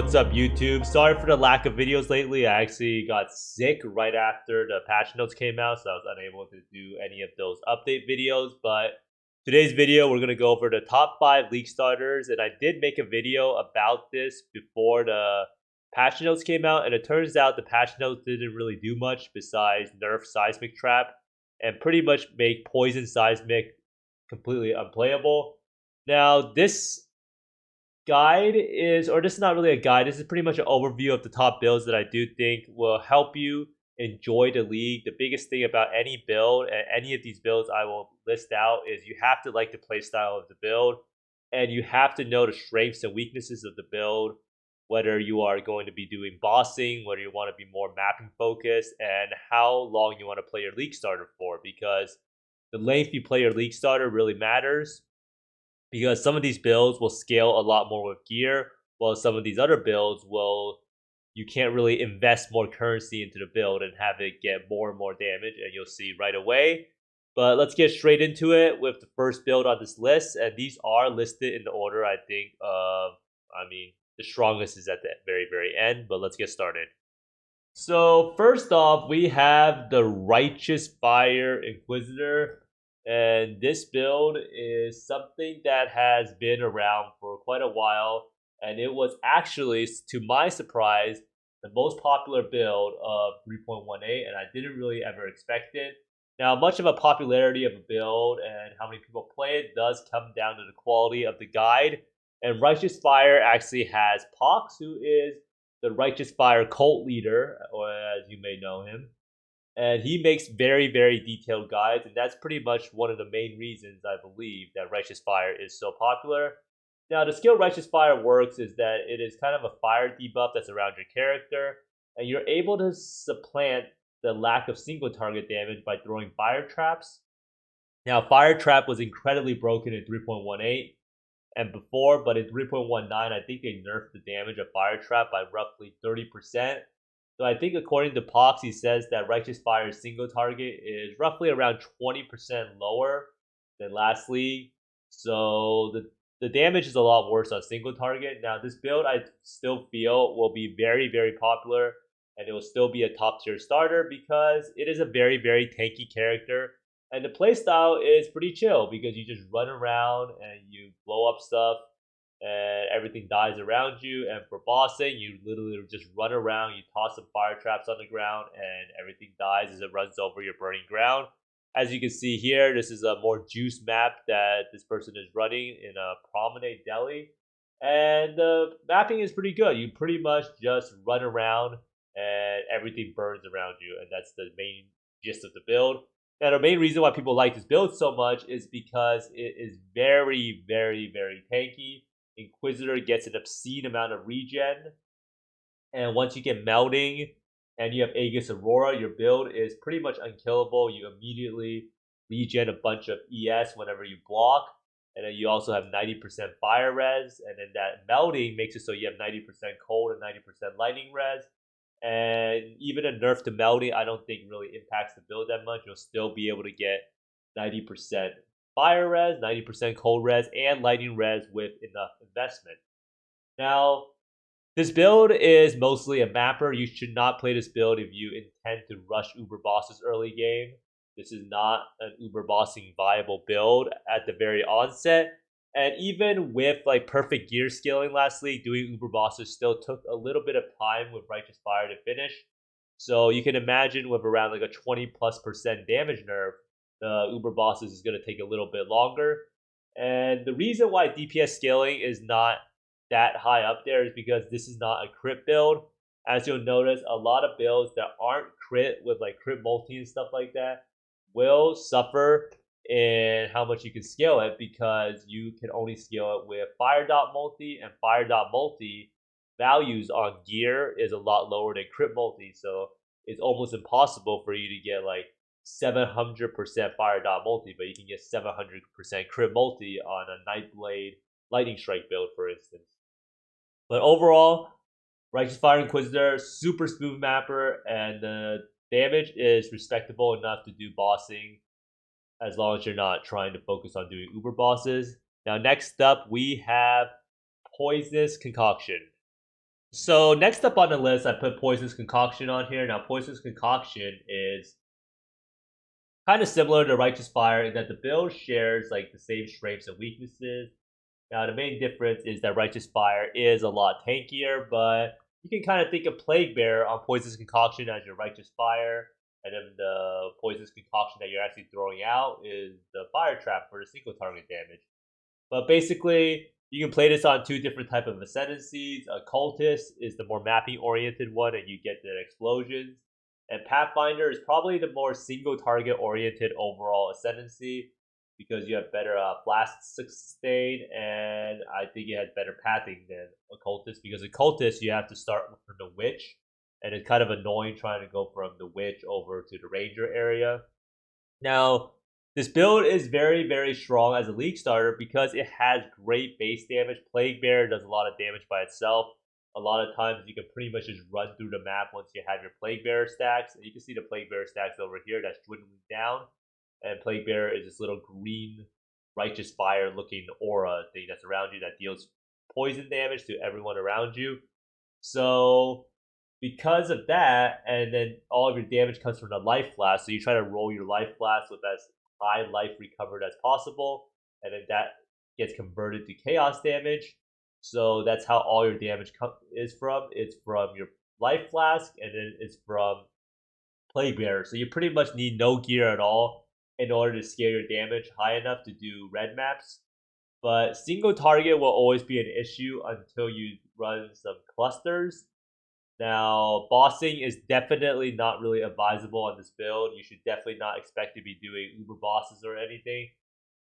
What's up, YouTube? Sorry for the lack of videos lately. I actually got sick right after the patch notes came out, so I was unable to do any of those update videos. But today's video, we're going to go over the top 5 League starters, and I did make a video about this before the patch notes came out, and it turns out the patch notes didn't really do much besides nerf Seismic Trap and pretty much make Poison Seismic completely unplayable. Now, this guide is, or this is not really a guide, this is pretty much an overview of the top builds that I do think will help you enjoy the league. The biggest thing about any build, and any of these builds I will list out, is you have to like the playstyle of the build, and you have to know the strengths and weaknesses of the build, whether you are going to be doing bossing, whether you want to be more mapping focused, and how long you want to play your league starter for, because the length you play your league starter really matters, because some of these builds will scale a lot more with gear, while some of these other builds will, you can't really invest more currency into the build and have it get more and more damage, and you'll see right away. But let's get straight into it with the first build on this list, and these are listed in the order I think of. The strongest is at the very end, but let's get started. So first off, we have the Righteous Fire Inquisitor. And this build is something that has been around for quite a while, and it was actually, to my surprise, the most popular build of 3.18, and I didn't really ever expect it. Now, much of a popularity of a build and how many people play it does come down to the quality of the guide, and Righteous Fire actually has Pox, who is the Righteous Fire cult leader, or as you may know him. And he makes very detailed guides, and that's pretty much one of the main reasons I believe that Righteous Fire is so popular. Now, the skill Righteous Fire works is that it is kind of a fire debuff that's around your character, and you're able to supplant the lack of single target damage by throwing fire traps. Now, fire trap was incredibly broken in 3.18 and before, but in 3.19, I think they nerfed the damage of fire trap by roughly 30%. So I think according to Pox, he says that Righteous Fire's single target is roughly around 20% lower than last league. So the damage is a lot worse on single target. Now, this build I still feel will be very popular, and it will still be a top tier starter because it is a very tanky character. And the playstyle is pretty chill because you just run around and you blow up stuff and everything dies around you. And for bossing, you literally just run around, you toss some fire traps on the ground, and everything dies as it runs over your burning ground. As you can see here, this is a more juice map that this person is running in a Promenade Deli, and the mapping is pretty good. You pretty much just run around and everything burns around you, and that's the main gist of the build. Now, the main reason why people like this build so much is because it is very tanky. Inquisitor gets an obscene amount of regen, and once you get Melding and you have Aegis Aurora, your build is pretty much unkillable. You immediately regen a bunch of ES whenever you block, and then you also have 90% fire res, and then that Melding makes it so you have 90% cold and 90% lightning res. And even a nerf to Melding I don't think really impacts the build that much. You'll still be able to get 90% fire res, 90% cold res, and lightning res with enough investment. Now, this build is mostly a mapper. You should not play this build if you intend to rush uber bosses early game. This is not an uber bossing viable build at the very onset. And even with like perfect gear scaling last league, doing uber bosses still took a little bit of time with Righteous Fire to finish. So you can imagine with around like a 20+% damage nerf, the uber bosses is going to take a little bit longer. And the reason why DPS scaling is not that high up there is because this is not a crit build. As you'll notice, a lot of builds that aren't crit with like crit multi and stuff like that will suffer in how much you can scale it, because you can only scale it with fire dot multi, and fire dot multi values on gear is a lot lower than crit multi, so it's almost impossible for you to get like 700% fire dot multi, but you can get 700% crit multi on a Nightblade Lightning Strike build, for instance. But overall, Righteous Fire Inquisitor, super smooth mapper, and the damage is respectable enough to do bossing as long as you're not trying to focus on doing uber bosses. Now, next up, we have Poisonous Concoction. So next up on the list, I put Poisonous Concoction on here. Now, Poisonous Concoction is kind of similar to Righteous Fire in that the build shares like the same strengths and weaknesses. Now, the main difference is that Righteous Fire is a lot tankier, but you can kind of think of Plague Bearer on Poisonous Concoction as your Righteous Fire, and then the Poisonous Concoction that you're actually throwing out is the Fire Trap for the single target damage. But basically, you can play this on two different type of ascendancies. Occultist is the more mapping oriented one, and you get the explosions. And Pathfinder is probably the more single target oriented overall ascendancy because you have better blast sustain, and I think it has better pathing than Occultist because Occultist you have to start from the Witch, and it's kind of annoying trying to go from the Witch over to the Ranger area. Now, this build is very, very strong as a league starter because it has great base damage. Plague Bearer does a lot of damage by itself. A lot of times you can pretty much just run through the map once you have your Plague Bearer stacks. And you can see the Plague Bearer stacks over here that's dwindling down. And Plague Bearer is this little green Righteous Fire looking aura thing that's around you that deals poison damage to everyone around you. So because of that, and then all of your damage comes from the life flask, so you try to roll your life flask with as high life recovered as possible, and then that gets converted to chaos damage. So that's how all your damage is from. It's from your life flask, and then it's from Plague Bearer. So you pretty much need no gear at all in order to scale your damage high enough to do red maps. But single target will always be an issue until you run some clusters. Now, bossing is definitely not really advisable on this build. You should definitely not expect to be doing uber bosses or anything.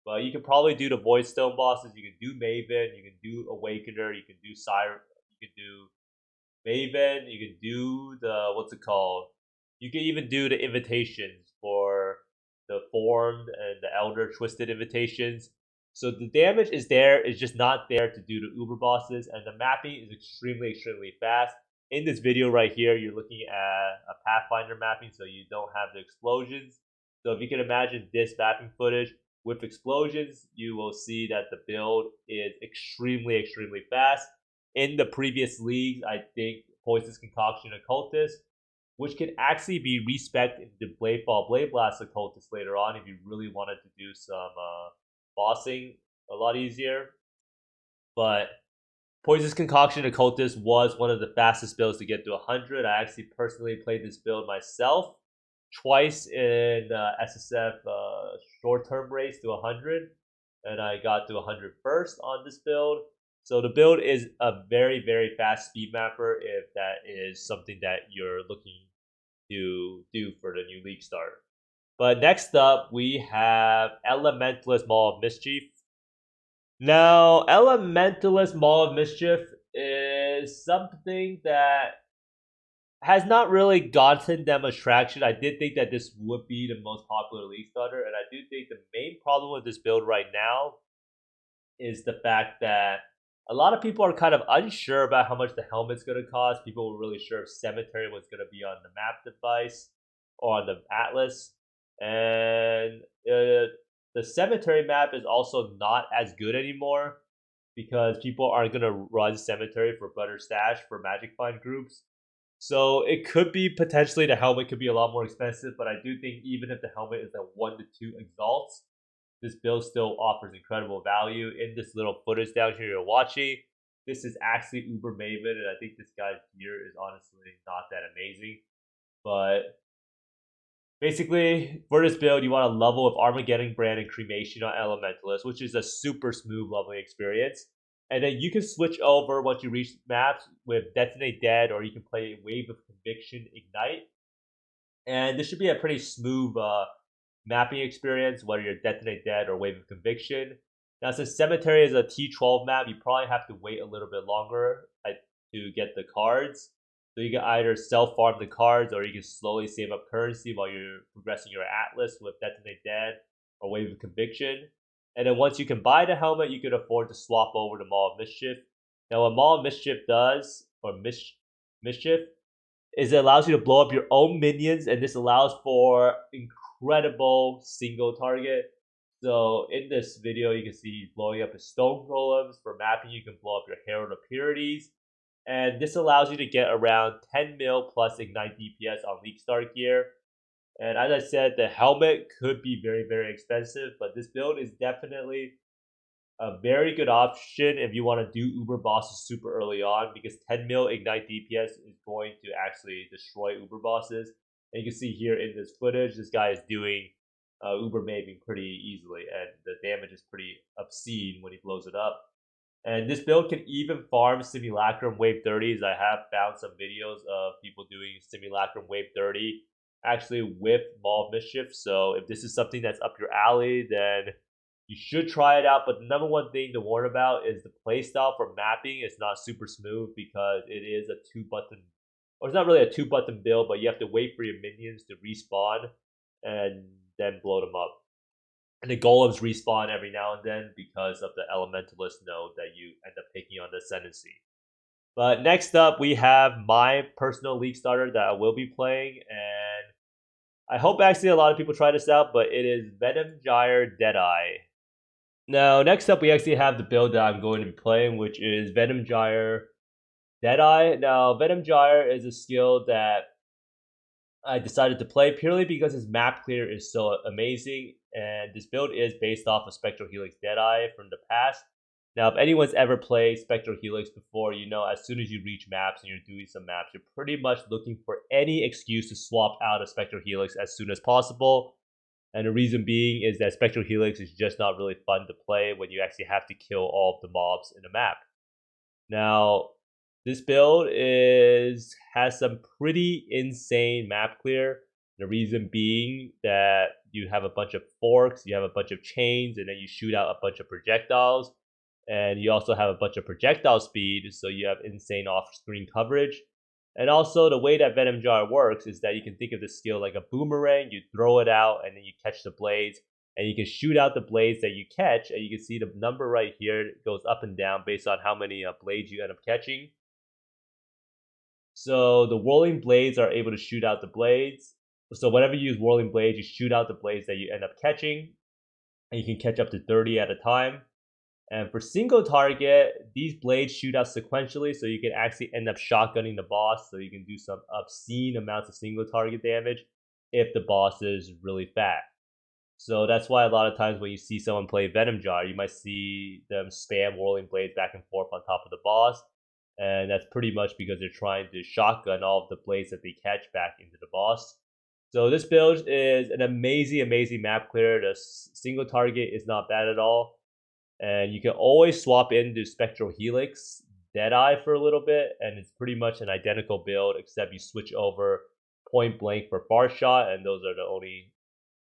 But you can probably do the Voidstone bosses. You can do Maven. You can do Awakener. You can do Siren. You can do Maven. You can do the what's it called? You can even do the invitations for the Formed and the Elder Twisted invitations. So the damage is there. It's just not there to do the uber bosses, and the mapping is extremely, extremely fast. In this video right here, you're looking at a Pathfinder mapping, so you don't have the explosions. So if you can imagine this mapping footage with explosions, you will see that the build is extremely, extremely fast. In the previous leagues, I think Poisonous Concoction Occultist, which can actually be respec'd into Bladefall Blade Blast Occultist later on if you really wanted to do some bossing a lot easier. But Poisonous Concoction Occultist was one of the fastest builds to get to 100. I actually personally played this build myself twice in SSF short-term race to 100, and I got to 100 first on this build. So the build is a very, very fast speed mapper if that is something that you're looking to do for the new league start. But next up, we have Elementalist Maw of Mischief. Now, Elementalist Maw of Mischief is something that has not really gotten them much traction. I did think that this would be the most popular league starter, and I do think the main problem with this build right now is the fact that a lot of people are kind of unsure about how much the helmet's going to cost. People were really sure if Cemetery was going to be on the map device or on the Atlas. And the Cemetery map is also not as good anymore because people aren't going to run Cemetery for better stash for Magic Find groups. So it could be potentially the helmet could be a lot more expensive, but I do think even if the helmet is at 1 to 2 exalts, this build still offers incredible value. In this little footage down here you're watching, this is actually Uber Maven, and I think this guy's gear is honestly not that amazing. But basically, for this build, you want a level of Armageddon Brand and Cremation on Elementalist, which is a super smooth leveling experience. And then you can switch over once you reach maps with Detonate Dead, or you can play Wave of Conviction Ignite. And this should be a pretty smooth mapping experience, whether you're Detonate Dead or Wave of Conviction. Now, since Cemetery is a T12 map, you probably have to wait a little bit longer to get the cards. So you can either self-farm the cards, or you can slowly save up currency while you're progressing your Atlas with Detonate Dead or Wave of Conviction. And then once you can buy the helmet, you can afford to swap over to Maw of Mischief. Now, what Maw of Mischief does, or Mischief, is it allows you to blow up your own minions, and this allows for incredible single target. So in this video, you can see blowing up his stone golems. For mapping, you can blow up your Herald of Purities. And this allows you to get around 10 mil plus Ignite DPS on League Start gear. And as I said, the helmet could be very, very expensive, but this build is definitely a very good option if you want to do Uber bosses super early on, because 10 mil Ignite DPS is going to actually destroy Uber bosses. And you can see here in this footage, this guy is doing Uber Maven pretty easily, and the damage is pretty obscene when he blows it up. And this build can even farm Simulacrum Wave 30s. I have found some videos of people doing Simulacrum Wave 30 actually with Maw of Mischief. So if this is something that's up your alley, then you should try it out. But the number one thing to warn about is the playstyle for mapping is not super smooth, because it is a 2-button, or it's not really a 2-button build, but you have to wait for your minions to respawn and then blow them up. And the golems respawn every now and then because of the Elementalist node that you end up taking on the Ascendancy. But next up, we have my personal League starter that I will be playing, and I hope actually a lot of people try this out, but it is Venom, Gyre, Deadeye. Now, next up, we actually have the build that I'm going to be playing, which is Venom, Gyre, Deadeye. Now, Venom, Gyre is a skill that I decided to play purely because his map clear is so amazing, and this build is based off of Spectral Helix Deadeye from the past. Now, if anyone's ever played Spectral Helix before, you know as soon as you reach maps and you're doing some maps, you're pretty much looking for any excuse to swap out of Spectral Helix as soon as possible. And the reason being is that Spectral Helix is just not really fun to play when you actually have to kill all of the mobs in a map. Now, this build has some pretty insane map clear. The reason being that you have a bunch of forks, you have a bunch of chains, and then you shoot out a bunch of projectiles. And you also have a bunch of projectile speed, so you have insane off-screen coverage. And also, the way that Venom Jar works is that you can think of the skill like a boomerang. You throw it out, and then you catch the blades. And you can shoot out the blades that you catch, and you can see the number right here. It goes up and down based on how many blades you end up catching. So the whirling blades are able to shoot out the blades. So whenever you use whirling blades, you shoot out the blades that you end up catching. And you can catch up to 30 at a time. And for single target, these blades shoot out sequentially, so you can actually end up shotgunning the boss, so you can do some obscene amounts of single target damage if the boss is really fat. So that's why a lot of times when you see someone play Venom Jar, you might see them spam whirling blades back and forth on top of the boss. And that's pretty much because they're trying to shotgun all of the blades that they catch back into the boss. So this build is an amazing map clear. The single target is not bad at all. And you can always swap into Spectral Helix Deadeye for a little bit, and it's pretty much an identical build, except you switch over Point Blank for Far Shot, and those are the only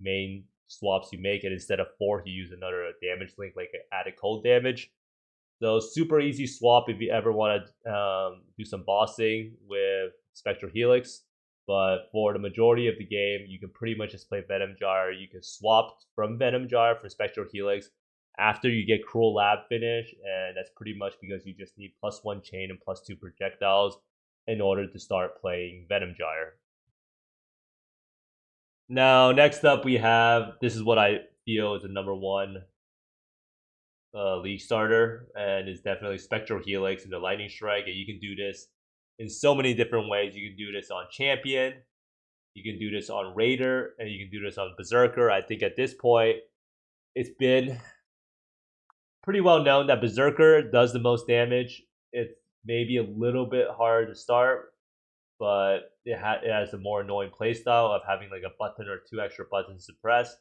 main swaps you make. And instead of fork, you use another damage link, like added cold damage. So super easy swap if you ever want to do some bossing with Spectral Helix. But for the majority of the game, you can pretty much just play Venom Jar. You can swap from Venom Jar for Spectral Helix after you get Cruel Lab finish, and that's pretty much because you just need +1 chain and +2 projectiles in order to start playing Venom Gyre. Now, next up we have, this is what I feel is the number one League starter, and is definitely Spectral Helix and the Lightning Strike. And you can do this in so many different ways. You can do this on Champion, you can do this on Raider, and you can do this on Berserker. I think at this point, it's been pretty well known that Berserker does the most damage. It's maybe a little bit hard to start, but it has a more annoying playstyle of having like a button or 2 extra buttons to press.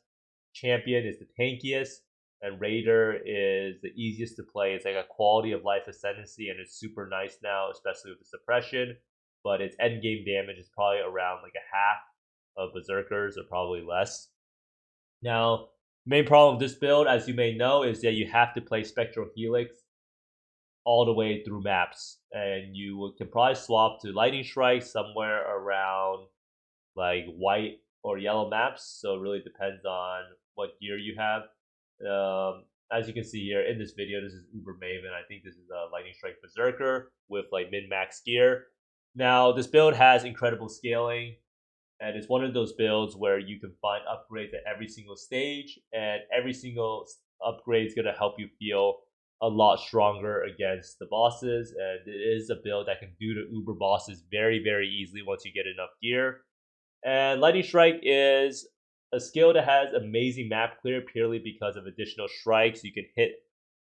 Champion is the tankiest, and Raider is the easiest to play. It's like a quality of life ascendancy, and it's super nice now, especially with the suppression. But its end game damage is probably around like a half of Berserkers, or probably less. Now, main problem with this build, as you may know, is that you have to play Spectral Helix all the way through maps, and you can probably swap to Lightning Strike somewhere around like white or yellow maps. So it really depends on what gear you have. As you can see here in this video, this is Uber Maven. I think this is a Lightning Strike Berserker with like min-max gear. Now, this build has incredible scaling, and it's one of those builds where you can find upgrades at every single stage, and every single upgrade is going to help you feel a lot stronger against the bosses, and it is a build that can do the uber bosses very easily once you get enough gear. And Lightning Strike is a skill that has amazing map clear purely because of additional strikes. You can hit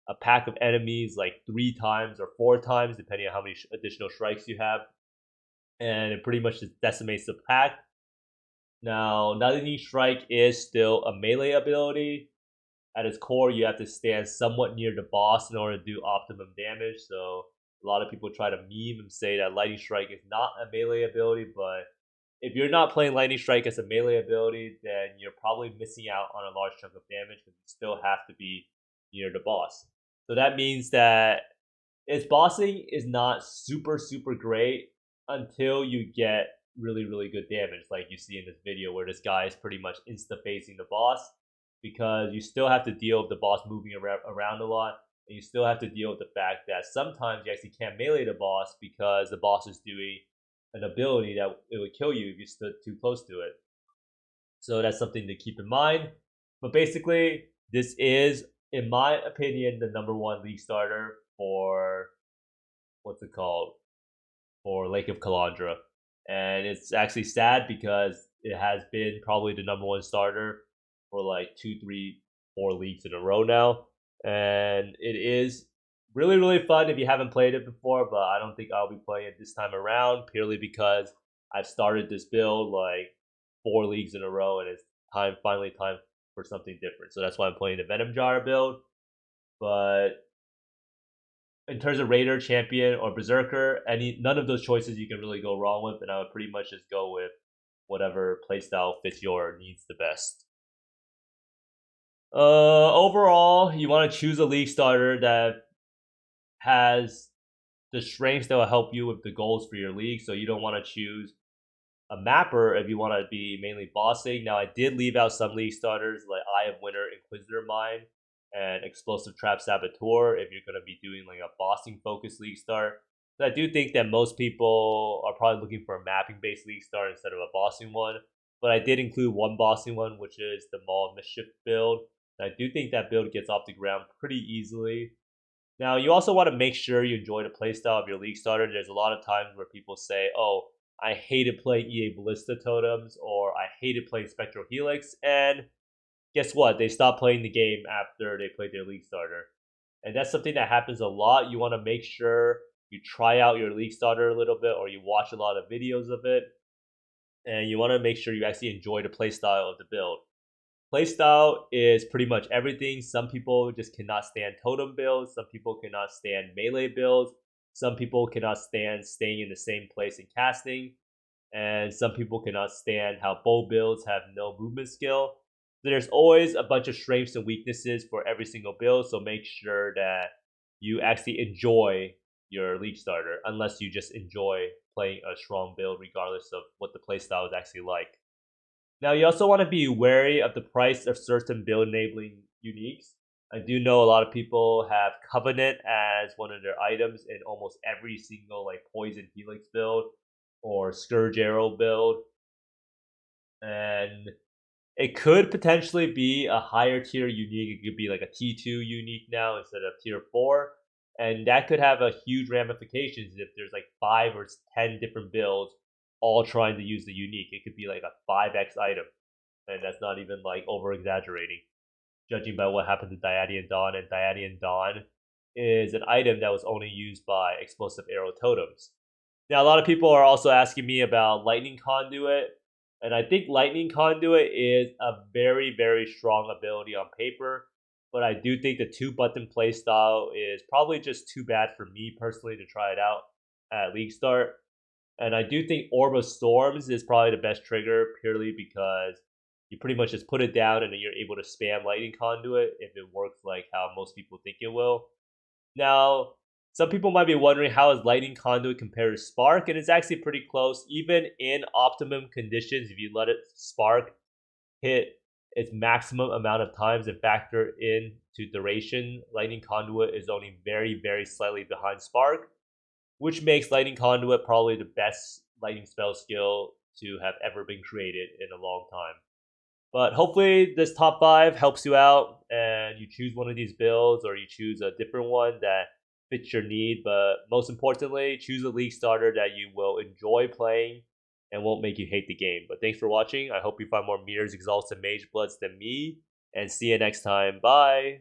a pack of enemies like 3 times or 4 times, depending on how many additional strikes you have. And it pretty much just decimates the pack. Now, Lightning Strike is still a melee ability. At its core, you have to stand somewhat near the boss in order to do optimum damage. So a lot of people try to meme and say that Lightning Strike is not a melee ability, but if you're not playing Lightning Strike as a melee ability, then you're probably missing out on a large chunk of damage because you still have to be near the boss. So that means that its bossing is not super great until you get really good damage, like you see in this video where this guy is pretty much insta-facing the boss, because you still have to deal with the boss moving around a lot, and you still have to deal with the fact that sometimes you actually can't melee the boss because the boss is doing an ability that it would kill you if you stood too close to it. So that's something to keep in mind. But basically, this is, in my opinion, the #1 league starter for what's it called? For Lake of Kalandra. And it's actually sad because it has been probably the #1 starter for like 2, 3, 4 leagues in a row now. And it is really fun if you haven't played it before, but I don't think I'll be playing it this time around purely because I've started this build like 4 leagues in a row, and it's finally time for something different. So that's why I'm playing the Venom Gyre build. But in terms of Raider, Champion, or Berserker, none of those choices you can really go wrong with, and I would pretty much just go with whatever playstyle fits your needs the best. Overall, you want to choose a league starter that has the strengths that will help you with the goals for your league. So you don't want to choose a mapper if you want to be mainly bossing. Now, I did leave out some league starters like Eye of Winter, Inquisitor Mine, and Explosive Trap Saboteur if you're going to be doing like a bossing focused league start. So I do think that most people are probably looking for a mapping based league start instead of a bossing one. But I did include one bossing one, which is the Maw of Mischief build. And I do think that build gets off the ground pretty easily. Now, you also want to make sure you enjoy the playstyle of your league starter. There's a lot of times where people say, oh, I hated playing EA Ballista Totems, or I hated playing Spectral Helix, and guess what? They stopped playing the game after they played their league starter. And that's something that happens a lot. You want to make sure you try out your league starter a little bit, or you watch a lot of videos of it, and you want to make sure you actually enjoy the playstyle of the build. Playstyle is pretty much everything. Some people just cannot stand totem builds. Some people cannot stand melee builds. Some people cannot stand staying in the same place and casting. And some people cannot stand how bow builds have no movement skill. So there's always a bunch of strengths and weaknesses for every single build. So make sure that you actually enjoy your league starter, unless you just enjoy playing a strong build regardless of what the playstyle is actually like. Now, you also want to be wary of the price of certain build enabling uniques. I do know a lot of people have Covenant as one of their items in almost every single like Poison Helix build or Scourge Arrow build. And it could potentially be a higher tier unique. It could be like a T2 unique now instead of tier 4. And that could have a huge ramifications if there's like 5 or 10 different builds all trying to use the unique. It could be like a 5x item, and that's not even like over exaggerating, judging by what happened to Dyadian Dawn. And Dyadian Dawn is an item that was only used by explosive arrow totems. Now, a lot of people are also asking me about Lightning Conduit, and I think Lightning Conduit is a very strong ability on paper, but I do think the 2-button playstyle is probably just too bad for me personally to try it out at League Start. And I do think Orb of Storms is probably the best trigger, purely because you pretty much just put it down and then you're able to spam Lightning Conduit if it works like how most people think it will. Now, some people might be wondering, how is Lightning Conduit compared to Spark? And it's actually pretty close. Even in optimum conditions, if you let it Spark hit its maximum amount of times and factor into duration, Lightning Conduit is only very slightly behind Spark, which makes Lightning Conduit probably the best lightning spell skill to have ever been created in a long time. But hopefully this top 5 helps you out and you choose one of these builds or you choose a different one that fits your need. But most importantly, choose a league starter that you will enjoy playing and won't make you hate the game. But thanks for watching. I hope you find more Mirrors, Exalts, and Mage Bloods than me. And see you next time. Bye!